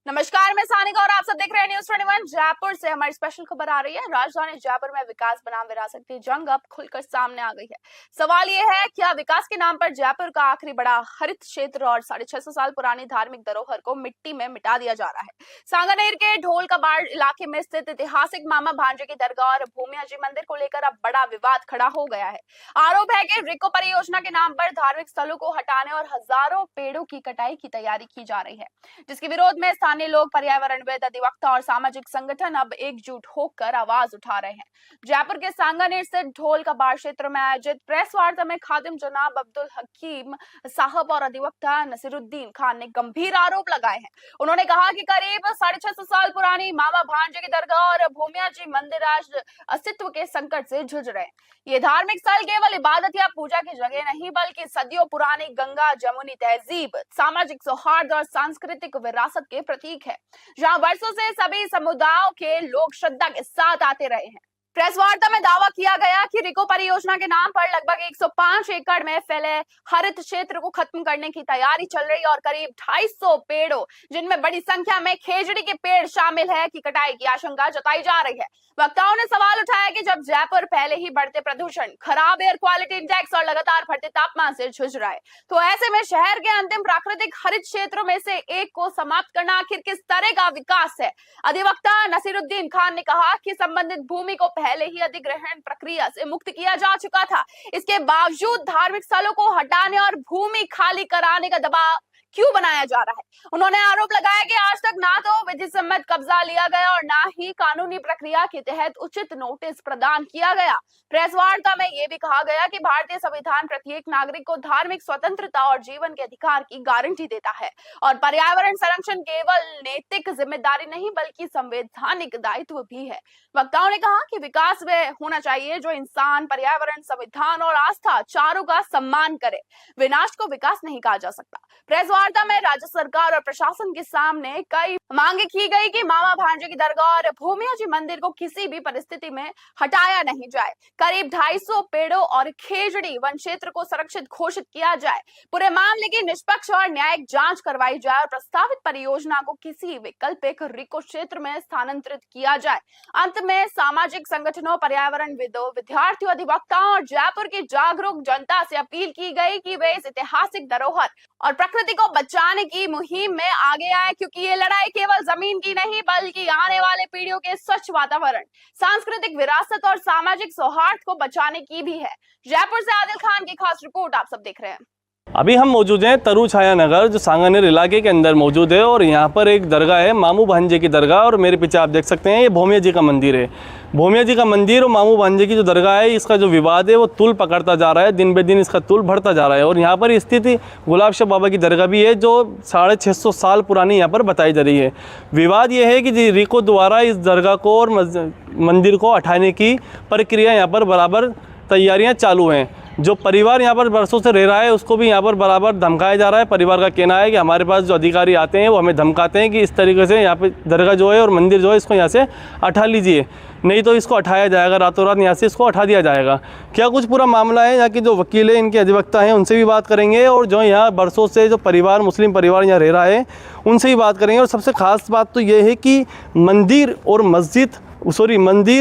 नमस्कार, मैं सानिका और आप सब देख रहे हैं न्यूज़ 21। जयपुर से हमारी स्पेशल खबर आ रही है। राजधानी जयपुर में विकास बनाम विरासत की जंग अब खुलकर सामने आ गई है। सवाल ये है, क्या विकास के नाम पर जयपुर का आखिरी बड़ा हरित क्षेत्र और 650 साल पुरानी धार्मिक धरोहर को मिट्टी में मिटा दिया जा रहा है? सांगानेर के ढोल कबाड़ इलाके में स्थित ऐतिहासिक मामा भांजे की दरगाह और भूमिया जी मंदिर को लेकर अब बड़ा विवाद खड़ा हो गया है। आरोप है कि रिको परियोजना के नाम पर धार्मिक स्थलों को हटाने और हजारों पेड़ों की कटाई की तैयारी की जा रही है, जिसके विरोध में स्थानीय लोग, पर्यावरणविद, अधिवक्ता और सामाजिक संगठन अब एकजुट होकर आवाज उठा रहे हैं। जयपुर के सांगानेर स्थित ढोल कबाड़ क्षेत्र में आयोजित प्रेस वार्ता में खादिम जनाब अब्दुल हकीम साहब और अधिवक्ता नसीरुद्दीन खान ने गंभीर आरोप लगाए हैं। उन्होंने कहा कि करीब 650 साल पुरानी मामा भांजे की दरगाह और भूमिया जी मंदिर आज अस्तित्व के संकट से जूझ रहे हैं। ये धार्मिक स्थल केवल इबादत या पूजा की जगह नहीं, बल्कि सदियों पुरानी गंगा जमुनी तहजीब, सामाजिक सौहार्द और सांस्कृतिक विरासत के प्रतीक है, जहां वर्षों से सभी समुदायों के लोग श्रद्धा के साथ आते रहे हैं। प्रेस वार्ता में दावा किया गया कि रिको परियोजना के नाम पर लगभग 105 एकड़ में फैले हरित क्षेत्र को खत्म करने की तैयारी चल रही है और करीब 250 पेड़ों, जिनमें बड़ी संख्या में खेजड़ी के पेड़ शामिल है, की कटाई की आशंका जताई जा रही है। वक्ताओं ने सवाल उठाया कि जब जयपुर पहले ही बढ़ते प्रदूषण, खराब एयर क्वालिटी इंडेक्स और लगातार बढ़ते तापमान से जूझ रहा है, तो ऐसे में शहर के अंतिम प्राकृतिक हरित क्षेत्रों में से एक को समाप्त करना आखिर किस तरह का विकास है? अधिवक्ता नसीरुद्दीन खान ने कहा कि संबंधित भूमि को पहले ही अधिग्रहण प्रक्रिया से मुक्त किया जा चुका था। इसके बावजूद धार्मिक स्थलों को हटाने और भूमि खाली कराने का दबाव क्यों बनाया जा रहा है? उन्होंने आरोप लगाया कि आज तक ना तो विधि सम्मत कब्जा लिया गया और ना ही कानूनी प्रक्रिया के तहत उचित नोटिस प्रदान किया गया। प्रेस वार्ता में यह भी कहा गया कि भारतीय संविधान प्रत्येक नागरिक को धार्मिक स्वतंत्रता और जीवन के अधिकार की गारंटी देता है और पर्यावरण संरक्षण केवल नैतिक जिम्मेदारी नहीं, बल्कि संवैधानिक दायित्व भी है। वक्ताओं ने कहा कि विकास वह होना चाहिए जो इंसान, पर्यावरण, संविधान और आस्था चारों का सम्मान करे। विनाश को विकास नहीं कहा जा सकता। प्रेस वार्ता में राज्य सरकार और प्रशासन के सामने कई मांगे की गई कि मामा भांजे की दरगाह और भूमिया जी मंदिर को किसी भी परिस्थिति में हटाया नहीं जाए। करीब 250 पेड़ों और खेजड़ी वन क्षेत्र को संरक्षित घोषित किया जाए। पूरे मामले की निष्पक्ष और न्यायिक जांच करवाई जाए और प्रस्तावित परियोजना को किसी वैकल्पिक रिको क्षेत्र में स्थानांतरित किया जाए। अंत में सामाजिक संगठनों, पर्यावरणविदों, विद्यार्थियों, अधिवक्ताओं और जयपुर की जागरूक जनता से अपील की गई कि वे इस ऐतिहासिक धरोहर और प्रकृति को बचाने की मुहिम में आगे आए, क्योंकि ये लड़ाई केवल जमीन की नहीं, बल्कि आने वाले पीढ़ियों के स्वच्छ वातावरण, सांस्कृतिक विरासत और सामाजिक सौहार्द को बचाने की भी है। जयपुर से आदिल खान की खास रिपोर्ट आप सब देख रहे हैं। अभी हम मौजूद हैं तरु छाया नगर, जो सांगानेर इलाके के अंदर मौजूद है, और यहाँ पर एक दरगाह है, मामू भांजे की दरगाह, और मेरे पीछे आप देख सकते हैं ये भूमिया जी का मंदिर है। भूमिया जी का मंदिर और मामू भांजे की जो दरगाह है, इसका जो विवाद है वो तुल पकड़ता जा रहा है, दिन ब दिन इसका तुल बढ़ता जा रहा है। और यहाँ पर स्थित गुलाब शाह बाबा की दरगाह भी है, जो 650 साल पुरानी यहाँ पर बताई जा रही है। विवाद ये है कि रिको द्वारा इस दरगाह को और मंदिर को हटाने की प्रक्रिया यहाँ पर बराबर तैयारियाँ चालू हैं। जो परिवार यहाँ पर बरसों से रह रहा है उसको भी यहाँ पर बराबर धमकाया जा रहा है। परिवार का कहना है कि हमारे पास जो अधिकारी आते हैं वो हमें धमकाते हैं कि इस तरीके से यहाँ पे दरगाह जो है और मंदिर जो है इसको यहाँ से हटा लीजिए, नहीं तो इसको हटाया जाएगा, रातों रात यहाँ से इसको हटा दिया जाएगा। क्या कुछ पूरा मामला है, यहाँ के जो वकील है, इनके अधिवक्ता हैं, उनसे भी बात करेंगे, और जो यहाँ बरसों से जो परिवार, मुस्लिम परिवार यहाँ रह रहा है, उनसे भी बात करेंगे। और सबसे खास बात तो ये है कि मंदिर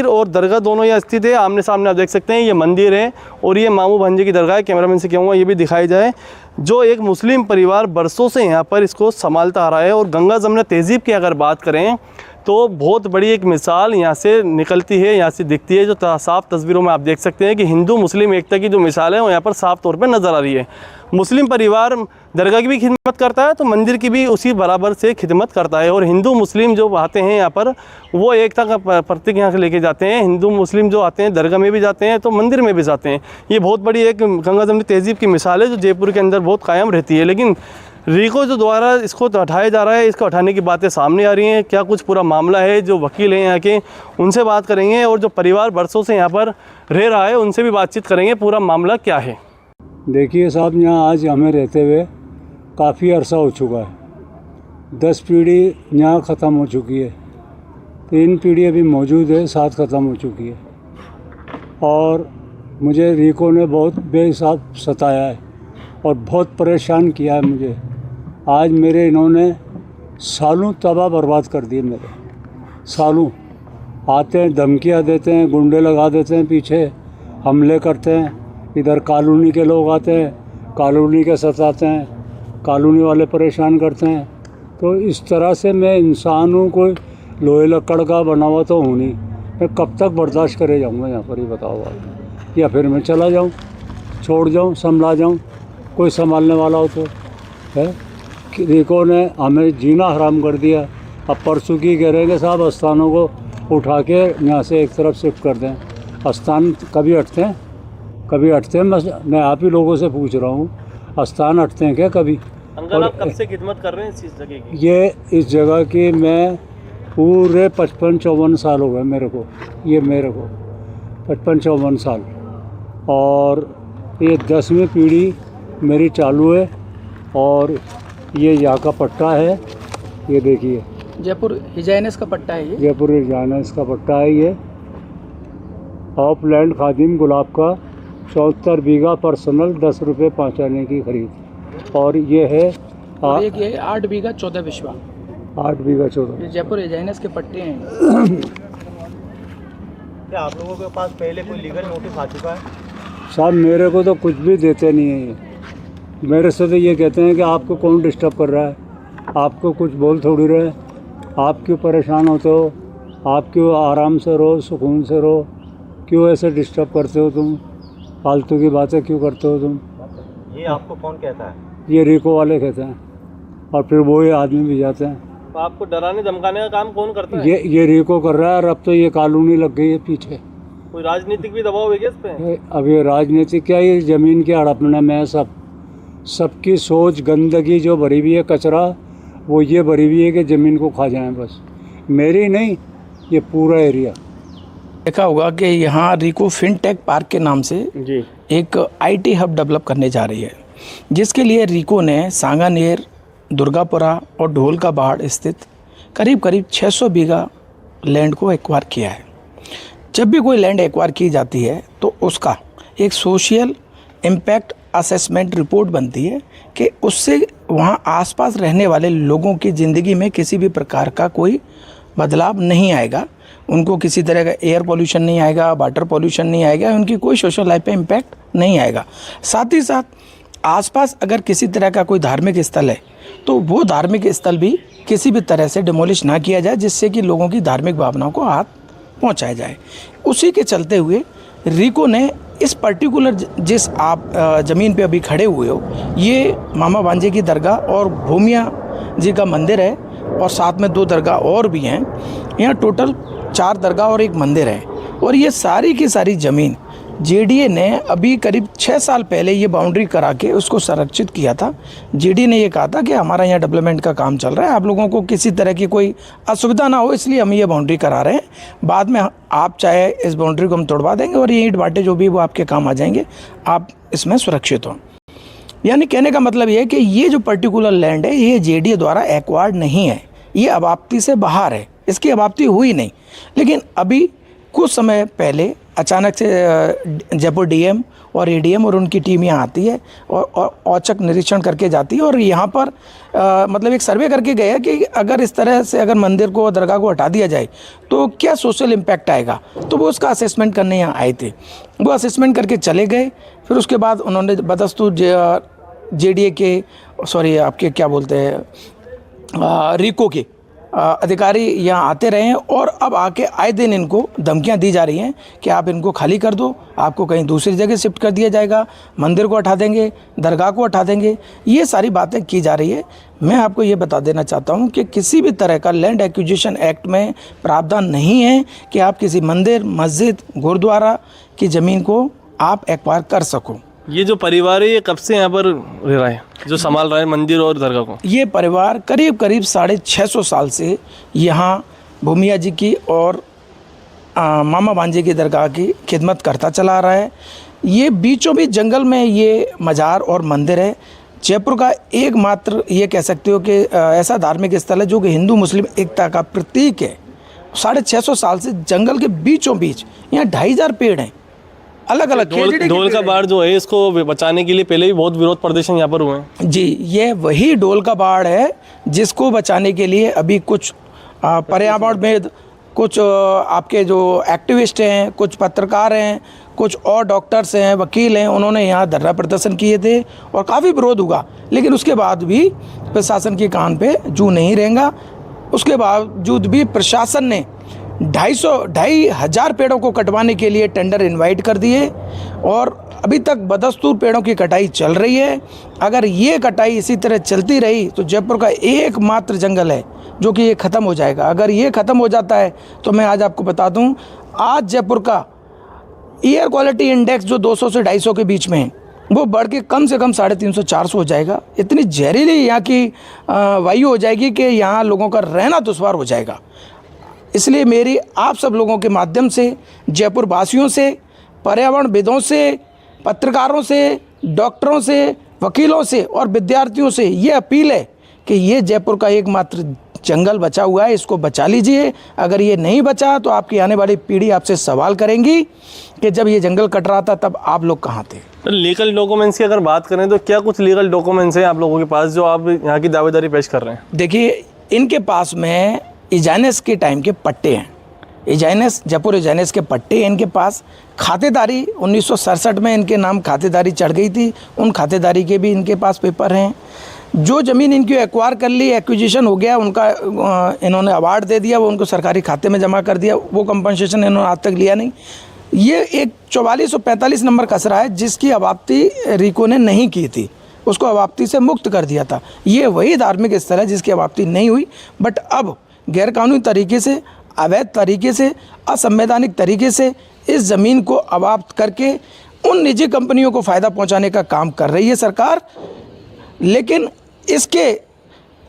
और दरगाह दोनों यहाँ स्थित है, आमने सामने आप देख सकते हैं। ये मंदिर है और ये मामू भांजे की दरगाह है। कैमरामैन से कहूँगा ये भी दिखाई जाए, जो एक मुस्लिम परिवार बरसों से यहाँ पर इसको संभालता आ रहा है। और गंगा जमुना तहजीब की अगर बात करें तो बहुत बड़ी एक मिसाल यहाँ से निकलती है, यहाँ से दिखती है, जो साफ तस्वीरों में आप देख सकते हैं कि हिंदू मुस्लिम एकता की जो मिसाल है वो यहाँ पर साफ तौर पे नज़र आ रही है। मुस्लिम परिवार दरगाह की भी खिदमत करता है तो मंदिर की भी उसी बराबर से खिदमत करता है। और हिंदू मुस्लिम जो आते हैं यहाँ पर वो एकता का प्रतीक यहाँ से लेके जाते हैं। हिंदू मुस्लिम जो आते हैं दरगाह में भी जाते हैं तो मंदिर में भी जाते हैं। ये बहुत बड़ी एक गंगा जमुनी तहजीब की मिसाल है जो जयपुर के अंदर बहुत कायम रहती है। लेकिन रिको जो द्वारा इसको तो हटाया जा रहा है, इसको हटाने की बातें सामने आ रही हैं। क्या कुछ पूरा मामला है, जो वकील हैं यहाँ के उनसे बात करेंगे, और जो परिवार बरसों से यहाँ पर रह रहा है उनसे भी बातचीत करेंगे, पूरा मामला क्या है। देखिए साहब, यहाँ आज हमें रहते हुए काफ़ी अरसा हो चुका है। 10 पीढ़ी यहाँ ख़त्म हो चुकी है, 3 पीढ़ी अभी मौजूद है, 7 ख़त्म हो चुकी है। और मुझे रिको ने बहुत बेहिसाब सताया है और बहुत परेशान किया है मुझे। आज मेरे इन्होंने सालों तबाह बर्बाद कर दिए मेरे, सालों। आते हैं, धमकियाँ देते हैं, गुंडे लगा देते हैं, पीछे हमले करते हैं। इधर कॉलोनी के लोग आते हैं, कॉलोनी के सताते हैं, कॉलोनी वाले परेशान करते हैं। तो इस तरह से मैं इंसान हूँ, कोई लोहे लकड़ का बना हुआ तो हूँ नहीं। मैं कब तक बर्दाश्त करे जाऊँगा यहाँ पर, ही बताओ आप। या फिर मैं चला जाऊँ, छोड़ जाऊँ, संभला जाऊँ, कोई संभालने वाला हो तो है। रिको ने हमें जीना हराम कर दिया। अब परसों की कह रहे हैं कि साहब आस्थानों को उठा के यहाँ से एक तरफ शिफ्ट कर दें। आस्थान कभी हटते हैं, कभी हटते हैं? मैं आप ही लोगों से पूछ रहा हूँ, आस्थान हटते हैं क्या कभी? अंकल आप कब से खिदमत कर रहे हैं इस जगह की? ये इस जगह की मैं पूरे 55-54 साल हो गए मेरे को, ये मेरे को 55-54 साल। और ये 10वीं पीढ़ी मेरी चालू है। और ये यहाँ का पट्टा है, ये देखिए, जयपुर हिजाइनस का पट्टा है ये। जयपुर हिजाइनस का पट्टा है ये। ऑफलैंड खादिम गुलाब का 74 बीघा पर्सनल, 10 रुपये पहुँचाने की खरीद। और ये है और एक ये 8 बीघा 14 विश्वा, 8 बीघा 14। ये जयपुर हिजाइनस के पट्टे हैं। क्या आप लोगों के पास पहले कोई लीगल नोटिस आ चुका है? साहब मेरे को तो कुछ भी देते नहीं है ये। मेरे से तो ये कहते हैं कि आपको कौन डिस्टर्ब कर रहा है, आपको कुछ बोल थोड़ी रहे, आप क्यों परेशान होते हो, आप क्यों आराम से रहो, सुकून से रहो, क्यों ऐसे डिस्टर्ब करते हो तुम, फालतू की बातें क्यों करते हो तुम। ये आपको कौन कहता है? ये रिको वाले कहते हैं, और फिर वो ये आदमी भी जाते हैं। तो आपको डराने धमकाने का काम कौन करता है? ये रिको कर रहा है। और अब तो ये कॉलोनी लग गई है पीछे। कोई राजनीतिक भी दबाव है क्या इस पे? अब ये राजनीतिक क्या, ये ज़मीन के हड़पने में सबकी सोच गंदगी जो भरी हुई है, कचरा वो ये भरी हुई है कि ज़मीन को खा जाएं बस। मेरी नहीं, ये पूरा एरिया। देखा होगा कि यहाँ रिको फिनटेक पार्क के नाम से जी एक IT हब डेवलप करने जा रही है, जिसके लिए रिको ने सांगानेर, दुर्गापुरा और ढोल का पहाड़ स्थित करीब 600 बीघा लैंड को एक्वायर किया है। जब भी कोई लैंड एक्वायर की जाती है तो उसका एक सोशल इम्पैक्ट असेसमेंट रिपोर्ट बनती है कि उससे वहाँ आसपास रहने वाले लोगों की ज़िंदगी में किसी भी प्रकार का कोई बदलाव नहीं आएगा, उनको किसी तरह का एयर पोल्यूशन नहीं आएगा, वाटर पोल्यूशन नहीं आएगा, उनकी कोई सोशल लाइफ पे इम्पैक्ट नहीं आएगा। साथ ही साथ आसपास अगर किसी तरह का कोई धार्मिक स्थल है तो वो धार्मिक स्थल भी किसी भी तरह से डिमोलिश ना किया जाए, जिससे कि लोगों की धार्मिक भावनाओं को हाथ पहुंचाया जाए। उसी के चलते हुए रिको ने इस पर्टिकुलर जिस आप ज़मीन पे अभी खड़े हुए हो, ये मामा भांजे की दरगाह और भूमिया जी का मंदिर है, और साथ में 2 दरगाह और भी हैं। यहाँ टोटल 4 दरगाह और 1 मंदिर है। और ये सारी की सारी ज़मीन JDA ने अभी करीब 6 साल पहले ये बाउंड्री करा के उसको संरक्षित किया था। JDA ने ये कहा था कि हमारा यहाँ डेवलपमेंट का काम चल रहा है, आप लोगों को किसी तरह की कोई असुविधा ना हो, इसलिए हम ये बाउंड्री करा रहे हैं। बाद में आप चाहे इस बाउंड्री को हम तोड़वा देंगे और ये ईंट बाटे जो भी वो आपके काम आ जाएंगे, आप इसमें सुरक्षित हो। यानी कहने का मतलब ये है कि ये जो पर्टिकुलर लैंड है ये JDA द्वारा एक्वायर्ड नहीं है, ये अबाप्ती से बाहर है, इसकी अबाप्ती हुई नहीं। लेकिन अभी कुछ समय पहले अचानक से जयपुर DM और ADM और उनकी टीम यहाँ आती है और औचक निरीक्षण करके जाती है, और यहाँ पर मतलब एक सर्वे करके गए हैं कि अगर इस तरह से अगर मंदिर को, दरगाह को हटा दिया जाए तो क्या सोशल इम्पैक्ट आएगा। तो वो उसका असेसमेंट करने यहाँ आए थे, वो असेसमेंट करके चले गए। फिर उसके बाद उन्होंने बदस्तूर JDA के, सॉरी आपके क्या बोलते हैं, रिको के अधिकारी यहाँ आते रहे हैं, और अब आके आए दिन इनको धमकियाँ दी जा रही हैं कि आप इनको खाली कर दो, आपको कहीं दूसरी जगह शिफ्ट कर दिया जाएगा, मंदिर को हटा देंगे, दरगाह को हटा देंगे, ये सारी बातें की जा रही है। मैं आपको ये बता देना चाहता हूँ कि किसी भी तरह का लैंड एक्विजिशन एक्ट में प्रावधान नहीं है कि आप किसी मंदिर, मस्जिद, गुरुद्वारा की ज़मीन को आप एक्वायर कर सको। ये जो परिवार है ये कब से यहाँ पर रह रहा है, जो संभाल रहा है मंदिर और दरगाह को? ये परिवार करीब 650 साल से यहाँ भूमिया जी की और मामा भांजे की दरगाह की खिदमत करता चला रहा है। ये बीचों बीच जंगल में ये मज़ार और मंदिर है। जयपुर का एकमात्र ये कह सकते हो कि ऐसा धार्मिक स्थल है जो कि हिंदू मुस्लिम एकता का प्रतीक है। 650 साल से जंगल के बीचों बीच यहाँ 2500 पेड़ हैं, अलग अलग ढोल का बाढ़ जो है इसको बचाने के लिए पहले भी बहुत विरोध प्रदर्शन यहाँ पर हुए हैं। जी, ये वही ढोल का बाढ़ है जिसको बचाने के लिए अभी कुछ पर्यावरण में कुछ आपके जो एक्टिविस्ट हैं, कुछ पत्रकार हैं, कुछ और डॉक्टर्स हैं, वकील हैं, उन्होंने यहाँ धरना प्रदर्शन किए थे और काफ़ी विरोध हुआ। लेकिन उसके बाद भी प्रशासन के कान पे जू नहीं रहेगा। उसके बावजूद भी प्रशासन ने 2,500 पेड़ों को कटवाने के लिए टेंडर इनवाइट कर दिए और अभी तक बदस्तूर पेड़ों की कटाई चल रही है। अगर ये कटाई इसी तरह चलती रही तो जयपुर का एकमात्र जंगल है जो कि ये ख़त्म हो जाएगा। अगर ये ख़त्म हो जाता है तो मैं आज आपको बता दूं, आज जयपुर का एयर क्वालिटी इंडेक्स जो 200 से 250 के बीच में है वो बढ़ के कम से कम 350-400 हो जाएगा। इतनी जहरीली यहाँ की वायु हो जाएगी कि यहाँ लोगों का रहना दुश्वार हो जाएगा। इसलिए मेरी आप सब लोगों के माध्यम से, जयपुर वासियों से, पर्यावरणविदों से, पत्रकारों से, डॉक्टरों से, वकीलों से और विद्यार्थियों से ये अपील है कि ये जयपुर का एकमात्र जंगल बचा हुआ है, इसको बचा लीजिए। अगर ये नहीं बचा तो आपकी आने वाली पीढ़ी आपसे सवाल करेंगी कि जब ये जंगल कट रहा था तब आप लोग कहाँ थे। तो लीगल डॉक्यूमेंट्स की अगर बात करें तो क्या कुछ लीगल डॉक्यूमेंट्स हैं आप लोगों के पास जो आप यहाँ की दावेदारी पेश कर रहे हैं? देखिए, इनके पास में इजाइनस के टाइम के पट्टे हैं, इजाइनस, जयपुर इजाइनस के पट्टे इनके पास। खातेदारी 1967 में इनके नाम खातेदारी चढ़ गई थी, उन खातेदारी के भी इनके पास पेपर हैं। जो ज़मीन इनकी एक्वायर कर ली, एक्विजिशन हो गया, उनका इन्होंने अवार्ड दे दिया, वो उनको सरकारी खाते में जमा कर दिया, वो कंपनसेशन इन्होंने आज तक लिया नहीं। ये एक 44 और 45 नंबर कचरा है जिसकी अवाप्ति रीको ने नहीं की थी, उसको अवाप्ति से मुक्त कर दिया था। ये वही धार्मिक स्थल है जिसकी अवाप्ति नहीं हुई, बट अब गैरकानूनी तरीके से, अवैध तरीके से, असंवैधानिक तरीके से इस ज़मीन को अवाप्त करके उन निजी कंपनियों को फ़ायदा पहुंचाने का काम कर रही है सरकार। लेकिन इसके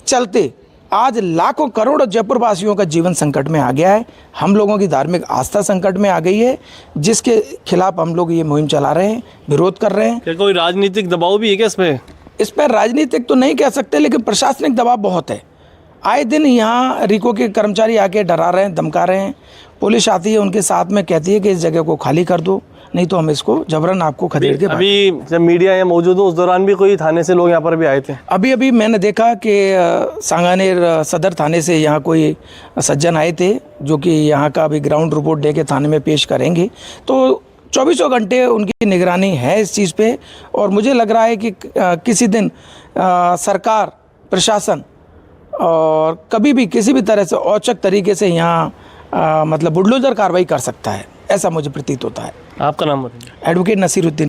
चलते आज लाखों करोड़ों जयपुर वासियों का जीवन संकट में आ गया है। हम लोगों की धार्मिक आस्था संकट में आ गई है, जिसके खिलाफ हम लोग ये मुहिम चला रहे हैं, विरोध कर रहे हैं। क्या कोई राजनीतिक दबाव भी है क्या इस पर राजनीतिक तो नहीं कह सकते, लेकिन प्रशासनिक दबाव बहुत है। आए दिन यहाँ रीको के कर्मचारी आके डरा रहे हैं, धमका रहे हैं। पुलिस आती है, उनके साथ में कहती है कि इस जगह को खाली कर दो, नहीं तो हम इसको जबरन आपको खदेड़ के। अभी जब मीडिया यहाँ मौजूद हो उस दौरान भी कोई थाने से लोग यहाँ पर भी आए थे? अभी मैंने देखा कि सांगानेर सदर थाने से यहाँ कोई सज्जन आए थे जो कि यहाँ का अभी ग्राउंड रिपोर्ट लेके थाने में पेश करेंगे। तो 24 घंटे उनकी निगरानी है इस चीज़ पे और मुझे लग रहा है कि किसी दिन सरकार, प्रशासन और कभी भी किसी भी तरह से औचक तरीके से यहाँ मतलब बुलडोजर कार्रवाई कर सकता है, ऐसा मुझे प्रतीत होता है। आपका नाम बताइए। एडवोकेट नसीरुद्दीन।